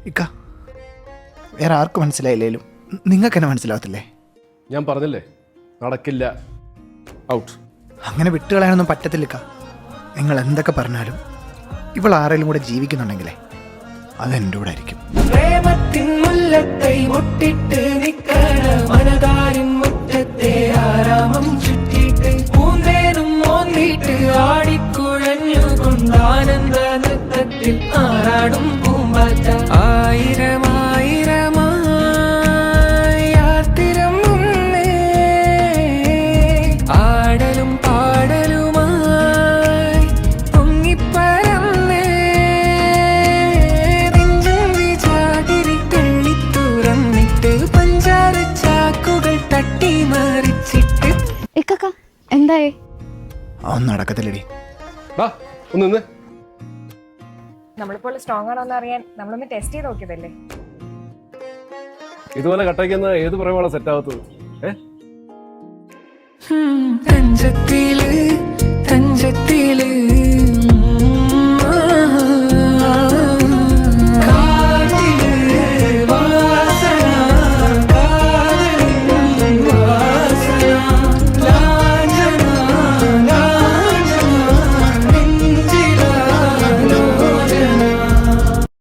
ഇക്ക വേറെ ആർക്കും മനസ്സിലായില്ലേലും നിങ്ങൾക്ക് എന്നെ മനസ്സിലാവത്തില്ലേ? ഞാൻ പറഞ്ഞില്ലേ, നടക്കില്ല. ഔട്ട്. അങ്ങനെ വിട്ടുകളയാനൊന്നും പറ്റത്തില്ല. നിങ്ങൾ എന്തൊക്കെ പറഞ്ഞാലും ഇവൾ ആരെങ്കിലും കൂടെ ജീവിക്കുന്നുണ്ടെങ്കിലേ അത് എൻ്റെ കൂടെ ആയിരിക്കും. പ്രേമത്തിൻ മുല്ലത്തെ മുട്ടിട്ട് നിക്കണ മനതാരിൻ മുറ്റത്തെ ആരാമം ചുറ്റിട്ട് പൂന്തേനും മോന്തിട്ട് ആടിക്കുഴഞ്ഞു കൊണ്ടാനന്ദ നൃത്തത്തിൽ ആറാടും പൂമ്പാറ്റ. ആയിരമായിരമായി യാത്തിരം മുന്നേ ആടലും പാടലുമായി പൊങ്ങിപ്പരന്നേ പഞ്ചാര ചാക്കുകൾ തട്ടി മറിച്ചിട്ട്. എന്തായേ? ഒന്നും നടക്കത്തില്ലടി. ഒന്ന് നമ്മളിപ്പോൾ സ്ട്രോങ് ആണോന്ന് അറിയാൻ നമ്മളൊന്ന് ടെസ്റ്റ് ചെയ്ത് നോക്കിയതല്ലേ. ഇതുപോലെ കട്ടയ്ക്കുന്ന ഏത് പ്രേമാണ് സെറ്റ് ആവത്തത്? തഞ്ചത്തില്